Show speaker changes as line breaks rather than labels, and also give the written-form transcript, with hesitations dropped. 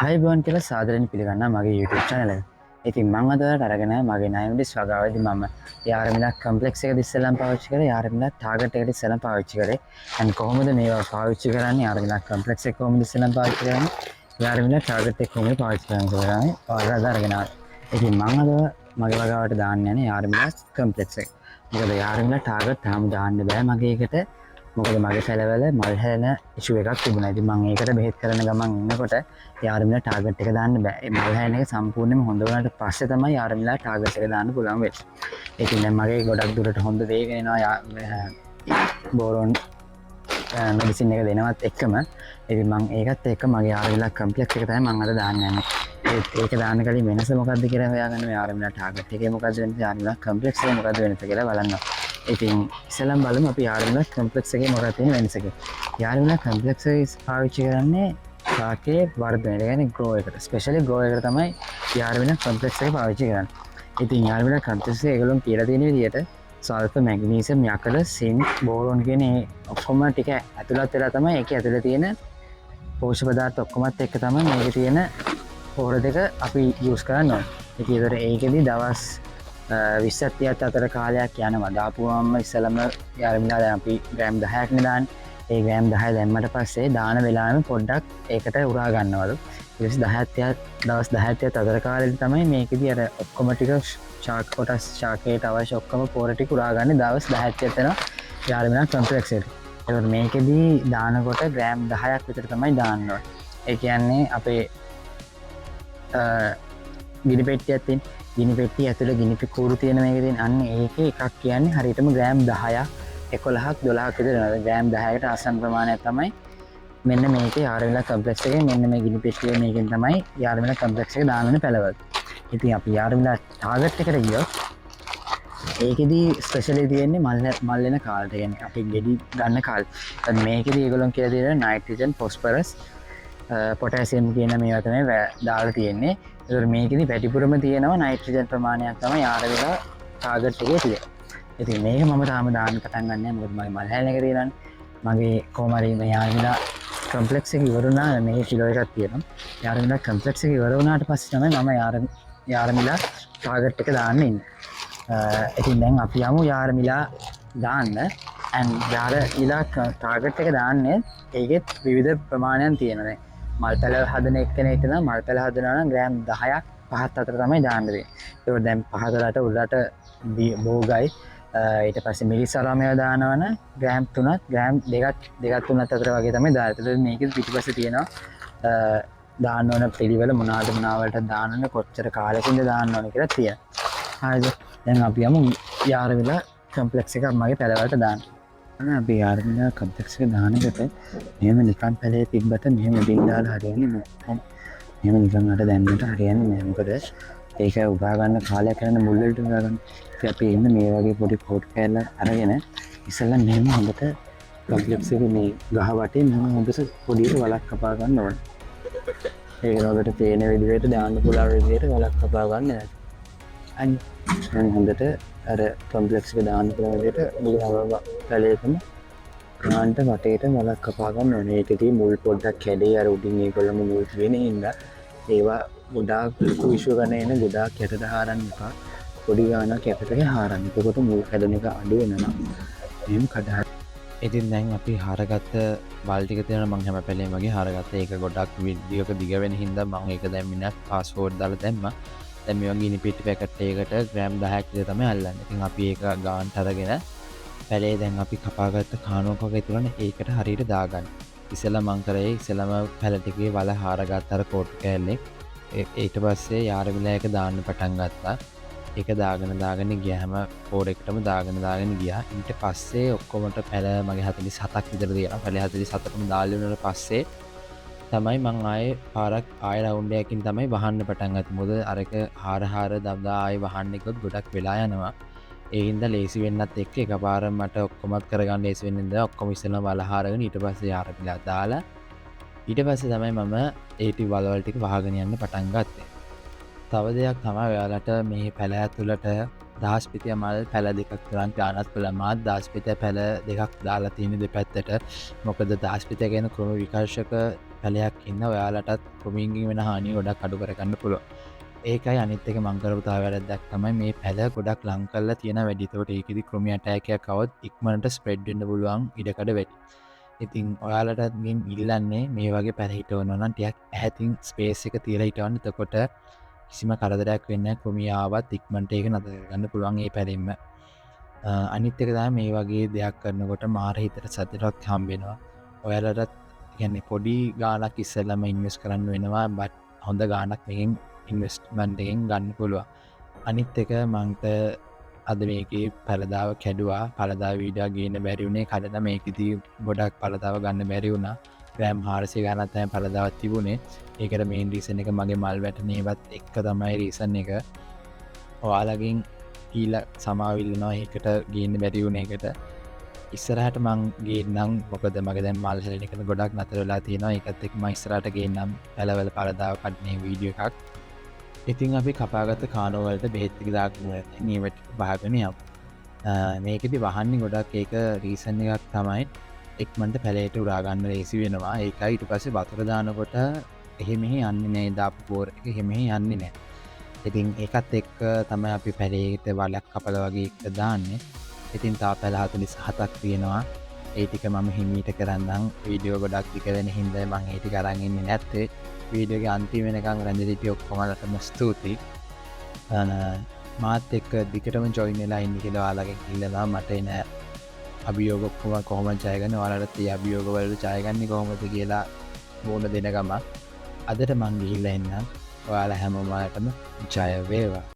ආයුබෝවන් කියලා සාදරයෙන් පිළිගන්නවා මගේ YouTube channel එක. ඉතින් මම අද ඔයාලට අරගෙන මගේ නයමඩිස් වගාවේදී මම යාරමිලා කම්ප්ලෙක්ස් එකද ඉස්සෙල්ලාම පාවිච්චි කරේ යාරමිලා ටාගට් එකට ඉස්සෙල්ලාම පාවිච්චි කරේ. and කොහොමද මේවා පාවිච්චි කරන්නේ යාරමිලා කම්ප්ලෙක්ස් එක කොහොමද ඉස්සෙල්ලාම පාවිච්චි කරන්නේ යාරමිලා ටාගට් එක කොහොමද පාවිච්චි කරන්නේ කියලා තමයි ඔයාලට අරගෙන ආවේ. ඉතින් මම අද මගේ වගාවට දාන්න යන්නේ යාරමිලා කම්ප්ලෙක්ස් එක. මොකද යාරමිලා ටාගට් තාම දාන්න බෑ මගේ එකට. මොකද මගේ සැලවල මල් හැලෙන ඉෂුව එකක් තිබුණා. ඉතින් මම ඒකට බෙහෙත් කරන ගමන් ඉන්නකොට යාරමිලා ටාගට් එක දාන්න බෑ. ඒ මල් හැලෙන එක සම්පූර්ණයෙන්ම හොඳ වුණාට පස්සේ තමයි යාරමිලා ටාගට් එක දාන්න පුළුවන් වෙන්නේ. ඉතින් දැන් මගේ ගොඩක් දුරට හොඳ වේගෙන එනවා බෝරොන් මෙඩිසින් එක දෙනවත් එක්කම. ඉතින් මම ඒකත් එක්ක මගේ යාරමිලා කම්ප්ලෙක්ස් එක තමයි මම අද දාන්න යන්නේ. ඒක දාන්න කලින් වෙනස මොකක්ද කියලා හොයාගන්න මේ යාරමිලා ටාගට් එකේ මොකක්ද වෙනස යාරමිලා කම්ප්ලෙක්ස් එකේ මොකක්ද වෙනස කියලා බලන්න. ඉතින් ඉස්සෙල්ලාම බලමු අපි යාරමිලා කම්ප්ලෙක්ස් එකේ මොකක්ද තියෙන වෙනස කියලා. යාරමිලා කම්ප්ලෙක්ස් එක පාවිච්චි කරන්නේ ශාකයේ වර්ධනයට, ඒ කියන්නේ ග්‍රෝ එකට. ස්පෙෂලි ග්‍රෝ එකට තමයි යාරමිලා කම්ප්ලෙක්ස් එක පාවිච්චි කරන්නේ. ඉතින් යාරමිලා කම්ප්ලෙක්ස් එක ඒගොල්ලෝ කියලා තියෙන විදිහට සල්ෆර්, මැග්නීසියම්, යකඩ, සින්ක්, බෝරෝන් කියන මේ ඔක්කොම ටික ඇතුළත් වෙලා තමයි ඒකේ ඇතුළේ තියෙන පෝෂක පදාර්ථ ඔක්කොමත් එක්ක තමයි මේකේ තියෙන පොහොර දෙක අපි යූස් කරන්න ඕනේ. ඉතින් ඒකෙදි දවස් 20ක් 30ක් අතර කාලයක් යනවා. දාපුවම ඉස්සලම යාරමිලා දැන් අපි ග්‍රෑම් 10ක් නේ දාන්නේ. ඒ ග්‍රෑම් 10 දැම්මට පස්සේ දාන වෙලාවෙම පොඩ්ඩක් ඒකට උරා ගන්නවලු. ඊට පස්සේ 10ක් 30ක් දවස් 10ක් 30ක් අතර කාලෙදි තමයි මේකෙදි අර ඔක්කොම ටික ශාක කොටස් ශාකයට අවශ්‍ය ඔක්කොම පොහොර ටික උරා ගන්න දවස් 10ක් 30ක් යනවා යාරමිලා කම්ප්ලෙක්ස් එකට. ඒකට මේකෙදි දානකොට ග්‍රෑම් 10ක් විතර තමයි දාන්න ඕනේ. ඒ කියන්නේ අපේ ගිනි පෙට්ටියක් තියෙන ගිනි පෙට්ටිය ඇතුළේ ගිනි කූරු තියෙන මේක තියෙන අන්න ඒකේ එකක් කියන්නේ හරියටම ග්‍රෑම් 10ක් 11ක් 12ක් විතර වෙනවා. ග්‍රෑම් 10කට ආසන්න ප්‍රමාණයක් තමයි මෙන්න මේකේ යාරමිලා කම්ප්ලෙක්ස් එකේ මෙන්න මේ ගිනි පෙට්ටිය මේකෙන් තමයි යාරමිලා කම්ප්ලෙක්ස් එක දාන්න පැලවල්. ඉතින් අපි යාරමිලා ටාගට් එකට ගියොත් ඒකෙදි ස්පෙෂලි තියෙන්නේ මල් වෙන කාලට, කියන්නේ අපි ගෙඩි ගන්න කාලේ. මේකෙදි ඒගොල්ලෝ කියලා තියෙන නයිට්‍රජන්, ෆොස්ෆරස්, පොටෑසියම් කියන මේවා තමයි දාලා තියෙන්නේ. ඒතර මේකෙදි පැටිපුරම තියෙනවා නයිට්‍රජන් ප්‍රමාණයක් තමයි යාරමිලා ටාගට් එකේ තියෙන්නේ. ඉතින් මේක මම තාම දාන්න පටන් ගන්න නැහැ. මොකද මගේ මල් හැලෙන එක තියෙනවානේ. මගේ කොහොම හරි මේ යාරමිලා කම්ප්ලෙක්ස් එක ඉවර වුණා. මේ කිලෝ එකක් තියෙනවා. යාරමිලා කම්ප්ලෙක්ස් එක ඉවර වුණාට පස්සේ තමයි මම යාරමිලා ටාගට් එක දාන්න ඉන්නේ. ඉතින් දැන් අපි යමු යාරමිලා දාන්න. and යාරමිලා ටාගට් එක දාන්නේ ඒකෙත් විවිධ ප්‍රමාණයන් තියෙනවා. මල් පැල හදන එක්කෙනෙක්ට නම් මල් පැල හදනවා නම් ග්‍රෑම් 10ක් 5ක් අතර තමයි දාන්න වෙන්නේ. ඒක දැන් පහතරට උඩට බෝගයි ඊට පස්සේ මිරිස් අරාමය දානවන ග්‍රෑම් 3ක් ග්‍රෑම් 2ක් 3ක් අතර වගේ තමයි දාන්නේ. ඒතකොට මේකෙත් පිටිපස්සේ තියෙනවා දාන්න ඕන පිළිවෙල මොනවලට දාන්න ඕන කොච්චර කාලෙකින්ද දාන්න ඕන කියලා තියෙනවා. හරිද? දැන් අපි යමු යාරමිලා කම්ප්ලෙක්ස් එක මගේ පැලවලට දාන්න. අපි යාරමිලා කම්ප්ලෙක්ස් එක දානකොට මෙහෙම නිකන් පැලේ තිබ්බට මෙහෙම බින් දාලා හරියන්නේ නැහැ. මෙහෙම නිකන් අර දැන්නට හරියන්නේ නැහැ. මොකද ඒක උගා ගන්න කාලයක් යන මුල් වලට උගා ගන්න. ඉතින් අපි එන්න මේ වගේ පොඩි කෝට් කෑල්ලක් අරගෙන ඉස්සෙල්ලා මෙහෙම හොඳට කම්ප්ලෙක්ස් එකේ මේ ගහ වටේ මෙහෙම හොඳට පොඩියට වලක් කපා ගන්න ඕනේ. ඒක නෝකට පේන විදිහට දාන්න පුළුවන් විදිහට වලක් කපා ගන්න. අන්න හොඳට අර කම්ප්ලෙක්ස් එක දාන්න පුළුවන් විදිහට මුල පැලේටම ගානට වටේට වලක් කපා ගන්න ඕනේ. ඒකදී මුල් පොඩ්ඩක් කැඩේ අර උඩින් ඒගොල්ලෝ මුල් වෙන්නේ ඉඳලා ඒවා ගොඩාක් කුයිෂු ගන්න එන ගොඩාක් යටට හාරන්න එපා. පොඩි ගානක් යටට හාරන්න. එතකොට මුල් කැඩෙන එක අඩු වෙනවා. එහෙම කඩා. ඉතින් දැන් අපි හරගත්ත බල් ටික තියෙනවා මම හැම පැලේම වගේ හරගත්ත. ඒක ගොඩක් වීඩියෝක දිග වෙන හින්දා මම ඒක දැන් මිනක් පාස්වර්ඩ් දාලා දැම්මා. දැන් මේ වගේ ගිනි පිටි පැකට් එකකට ග්‍රෑම් 10ක් විතර තමයි අල්ලන්නේ. ඉතින් අපි ඒක ගානට අරගෙන පැලේ දැන් අපි කපාගත්ත කානුවක් වගේ තුරනේ ඒකට හරියට දාගන්න. ඉස්සෙල්ලා මං කරේ ඉස්සෙල්ලාම පැල ටිකේ වල හාරගත්ත අර කෝට් කෑල්ලේ. ඊට පස්සේ යාරමිලා එක දාන්න පටන් ගත්තා. ඒක දාගෙන ගියාම කෝඩ් එකටම දාගෙන ගියා. ඊට පස්සේ ඔක්කොමට පැල මගේ 47ක් විතර තියෙනවා. පැල 47ටම දාලා ඉවරනට පස්සේ තමයි මං ආයේ පාරක් ආයෙ රවුන්ඩ් එකකින් තමයි වහන්න පටන් ගත්තේ. මොකද අරක හාර දවදා ආයෙ වහන්න ගියොත් ගොඩක් වෙලා යනවා. ඒ හින්දා ලේසි වෙන්නත් එක්ක එකපාර මට ඔක්කොමත් කරගන්න ලේසි වෙන්නේ නැහැ. ඔක්කොම ඉස්සෙල්ලා වල හාරගෙන ඊට පස්සේ යාරමිලා දාලා ඊට පස්සේ තමයි මම ඒ ටික වලවල් ටික වහගෙන යන්න පටන් ගත්තේ. තව දෙයක් තමයි ඔයාලට මේ පැල ඇතුළට
දහස්පිතිය මල් පැල දෙකක් තරන් ගානත් කළ මාත් දස්පිතය පැල දෙකක් දාලා තියෙන දෙපැත්තට. මොකද දස්පිතය ගැන ක්‍රම විකර්ශක පැලයක් ඉන්න ඔයාලටත් ක්‍රමින්ගින් වෙන හානි ගොඩක් අඩු කරගන්න පුළුව. ඒකයි අනිත්තක මංකරපුතා වැරදක් තමයි මේ පැල ගොඩක් ලංකල්ල තියෙන වැඩිතවට ඒකෙදි ක්‍රමියටයකයක් කවත් ඉක්මනට ස්ප්‍රෙඩ්ඩන්න පුළුවන් ඉඩකඩ වැඩි. ඉතින් ඔයාලටත්ගෙන් ඉල්ලන්නේ මේ වගේ පැරහිටවනොනම් ටියක් ඇතින් ස්පේස් එක තියර හිටවන්න තකොට කිසිම කරදරයක් වෙන්න ක්‍රමියාවත් ඉක්මට ඒක නතගන්න පුළුවන් ඒ පැරෙන්ම. අනිත්තකදා මේ වගේ දෙයක් කරනකොට මාර හිතට සතටක් හම්බෙනවා. ඔයාලටත් ගැන්නේ පොඩි ගානක් ඉස්සල්ලම ඉන්වස් කරන්න වෙනවා බට් හොඳ ගානක් මෙකින් ඉන්වස්ටමන්ටගෙන් ගන්න පුළුව. අනිත් එක මංට අද මේකේ පලදාව කැඩවා පලදා වීඩා ගේන බැරිවුණේ කඩන මේකති ගොඩක් පලදාව ගන්න බැරි වුණා. රෑම් 400 ගානත් අය පලදාවත් තිබුණේ. ඒකට මේන් රීසන එක මගේ මල් වැටනේවත් එක්ක තමයි රීසන් එක. ඔයාලගින් ඊල සමාවිල්ලනවා ඒකට ගේන්න බැරිවුණ එකට ඉස්සරහට මංගේ නම් මොකද මග දැන් මල්සලන එකට ගොඩක් නතරලා තියෙනවා එකත් එක් මයිස්රට ගේන්නම් පැලවල පලදාව කඩනේ වීඩිය එකක්. ඉතින් අපි කපාගත කානෝවලට බෙහෙත්තික දාක්න නීවට භාගනයක්. මේකෙති වහන්නේ ගොඩක් ඒක රීසන් එකක් තමයි එක්මට පැලේට උරාගන්න ලේසි වෙනවා ඒකයි ඉට පස්සේ බතුරදානකොට එහෙමෙහි යන්න නෑ දාපු පෝර එක හෙමෙහි යන්නේ නෑ. ඉතින් ඒකත් එක්ක තමයි අපි පැලේට වලක් කපල වගේ එක දාන්නේ. ඉතින් තා පැල 47ක් තියෙනවා. ඒ ටික මම හිමීට කරන්නම් වීඩියෝ ගොඩක් ටික වෙන හින්දා මම ඒ ටික අරන් ඉන්නේ නැත්තේ. වීඩියෝගේ අන්තිම වෙනකන් රැඳිලිටි ඔක්කොමලටම ස්තුතියි. මාත් එක්ක දිගටම ජොයින් වෙලා ඉන්න කියලා ඔයාලගෙන් ඉල්ලනවා. මට එන අභියෝග ඔක්කොම කොහොමද ජයගන්නේ ඔයාලට ඒ අභියෝග වලට ජයගන්නේ කොහොමද කියලා මූණ දෙන ගම අදට මං ගිහිල්ලා එන්නම්. ඔයාලා හැමෝමලටම ජය වේවා.